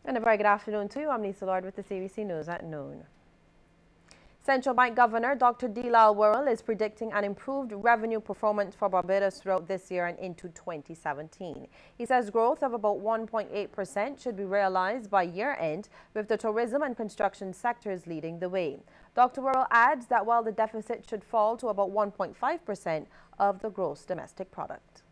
And a very good afternoon to you. I'm Lisa Lord with the CBC News at noon. Central Bank Governor Dr. Delal Worrell is predicting an improved revenue performance for Barbados throughout this year and into 2017. He says growth of about 1.8% should be realized by year end, with the tourism and construction sectors leading the way. Dr. Worrell adds that while the deficit should fall to about 1.5% of the gross domestic product.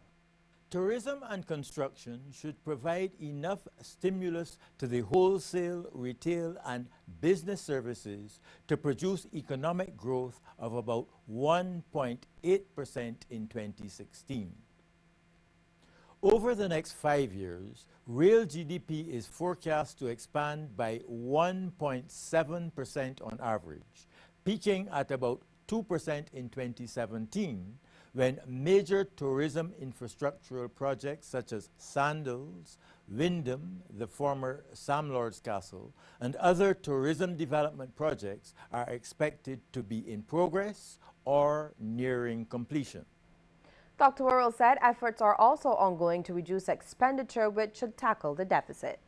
Tourism and construction should provide enough stimulus to the wholesale, retail and business services to produce economic growth of about 1.8% in 2016. Over the next 5 years, real GDP is forecast to expand by 1.7% on average, peaking at about 2% in 2017, when major tourism infrastructural projects such as Sandals, Wyndham, the former Sam Lord's Castle, and other tourism development projects are expected to be in progress or nearing completion. Dr. Worrell said efforts are also ongoing to reduce expenditure, which should tackle the deficit.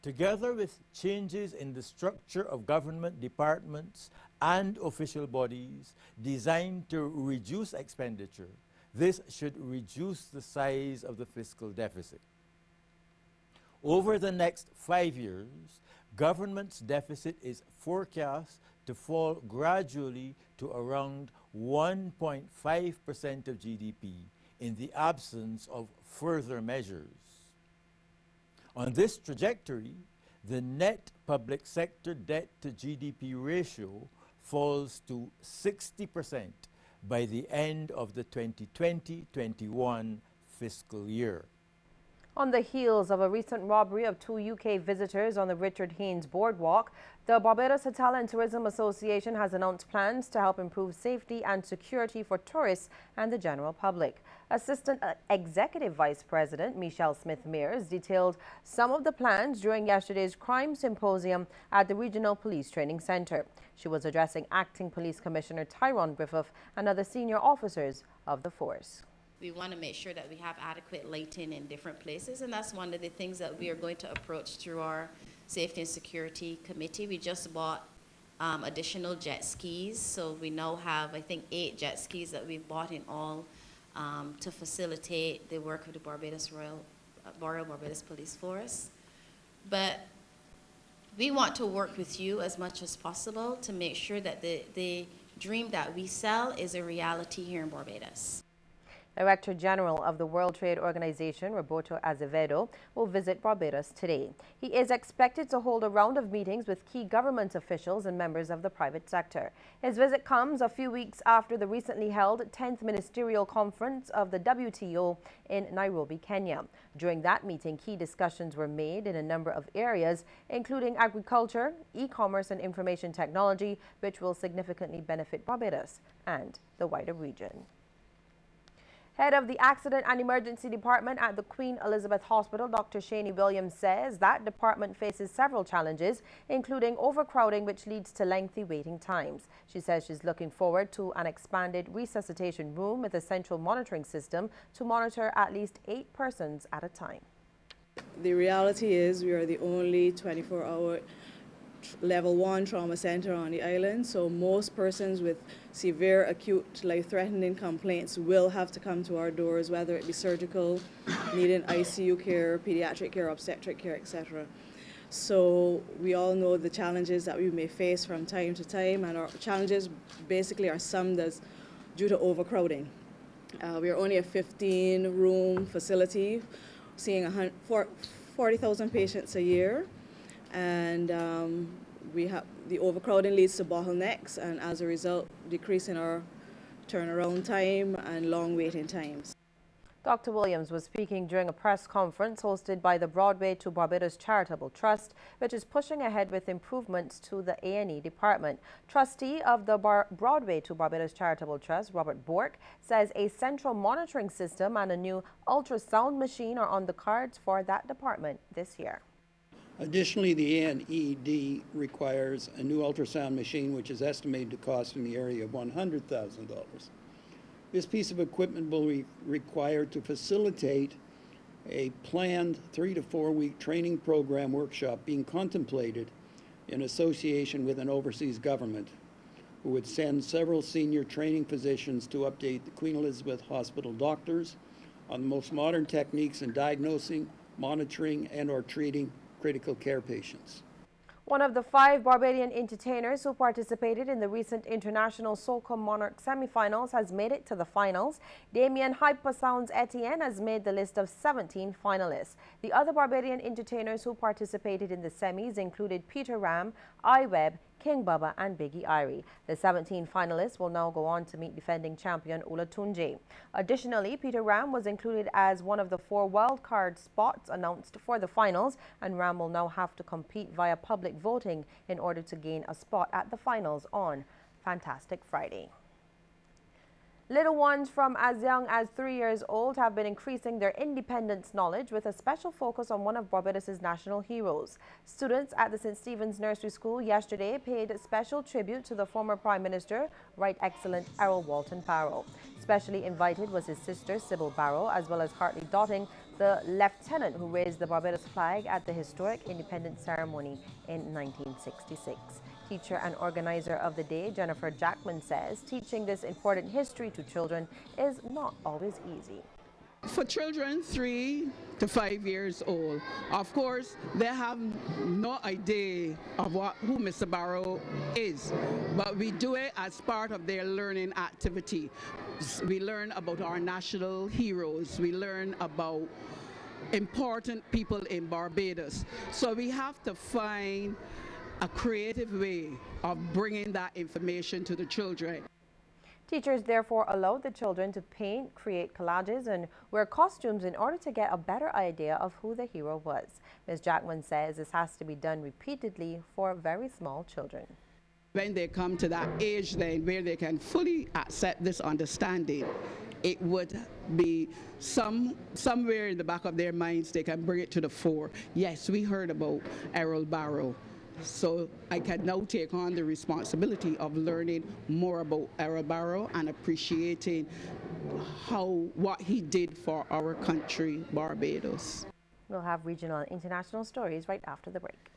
Together with changes in the structure of government departments and official bodies designed to reduce expenditure, this should reduce the size of the fiscal deficit. Over the next 5 years, government's deficit is forecast to fall gradually to around 1.5% of GDP in the absence of further measures. On this trajectory, the net public sector debt to GDP ratio falls to 60% by the end of the 2020-21 fiscal year. On the heels of a recent robbery of 2 UK visitors on the Richard Haynes Boardwalk, the Barbados Hotel and Tourism Association has announced plans to help improve safety and security for tourists and the general public. Assistant Executive Vice President Michelle Smith-Mears detailed some of the plans during yesterday's crime symposium at the Regional Police Training Center. She was addressing Acting Police Commissioner Tyrone Griffith and other senior officers of the force. We want to make sure that we have adequate lighting in different places, and that's one of the things that we are going to approach through our Safety and Security Committee. We just bought additional jet skis, so we now have, I think, 8 jet skis that we've bought in all to facilitate the work of the Royal Barbados Police Force. But we want to work with you as much as possible to make sure that the dream that we sell is a reality here in Barbados. Director General of the World Trade Organization, Roberto Azevedo, will visit Barbados today. He is expected to hold a round of meetings with key government officials and members of the private sector. His visit comes a few weeks after the recently held 10th Ministerial Conference of the WTO in Nairobi, Kenya. During that meeting, key discussions were made in a number of areas, including agriculture, e-commerce and information technology, which will significantly benefit Barbados and the wider region. Head of the Accident and Emergency Department at the Queen Elizabeth Hospital, Dr. Shani Williams, says that department faces several challenges, including overcrowding, which leads to lengthy waiting times. She says she's looking forward to an expanded resuscitation room with a central monitoring system to monitor at least 8 persons at a time. The reality is we are the only 24-hour level 1 trauma center on the island, so most persons with severe, acute, life-threatening complaints will have to come to our doors, whether it be surgical, needing ICU care, pediatric care, obstetric care, etc. So we all know the challenges that we may face from time to time, and our challenges basically are summed as due to overcrowding. We are only a 15-room facility, seeing 40,000 patients a year. And we have the overcrowding leads to bottlenecks, and as a result, decrease in our turnaround time and long waiting times. Dr. Williams was speaking during a press conference hosted by the Broadway to Barbados Charitable Trust, which is pushing ahead with improvements to the A&E department. Trustee of the Broadway to Barbados Charitable Trust, Robert Bork, says a central monitoring system and a new ultrasound machine are on the cards for that department this year. Additionally, the ANED requires a new ultrasound machine, which is estimated to cost in the area of $100,000. This piece of equipment will be required to facilitate a planned 3 to 4 week training program workshop being contemplated in association with an overseas government who would send several senior training physicians to update the Queen Elizabeth Hospital doctors on the most modern techniques in diagnosing, monitoring, and/or treating critical care patients. One of the 5 Barbadian entertainers who participated in the recent International Soca Monarch semifinals has made it to the finals. Damien Hypersounds Etienne has made the list of 17 finalists. The other Barbadian entertainers who participated in the semis included Peter Ram, iWeb, King Bubba and Biggie Irie. The 17 finalists will now go on to meet defending champion Olatunji. Additionally, Peter Ram was included as one of the 4 wildcard spots announced for the finals, and Ram will now have to compete via public voting in order to gain a spot at the finals on Fantastic Friday. Little ones from as young as 3 years old have been increasing their independence knowledge with a special focus on one of Barbados' national heroes. Students at the St. Stephen's Nursery School yesterday paid special tribute to the former Prime Minister, Right Excellent Errol Walton Barrow. Specially invited was his sister, Sybil Barrow, as well as Hartley Dotting, the lieutenant who raised the Barbados flag at the historic independence ceremony in 1966. Teacher and organizer of the day, Jennifer Jackman, says teaching this important history to children is not always easy. For children 3 to 5 years old, of course, they have no idea of who Mr. Barrow is, but we do it as part of their learning activity. We learn about our national heroes. We learn about important people in Barbados. So we have to find a creative way of bringing that information to the children. Teachers therefore allowed the children to paint, create collages, and wear costumes in order to get a better idea of who the hero was. Ms. Jackman says this has to be done repeatedly for very small children. When they come to that age then where they can fully accept this understanding, it would be somewhere in the back of their minds they can bring it to the fore. Yes, we heard about Errol Barrow. So I can now take on the responsibility of learning more about Errol Barrow and appreciating what he did for our country, Barbados. We'll have regional and international stories right after the break.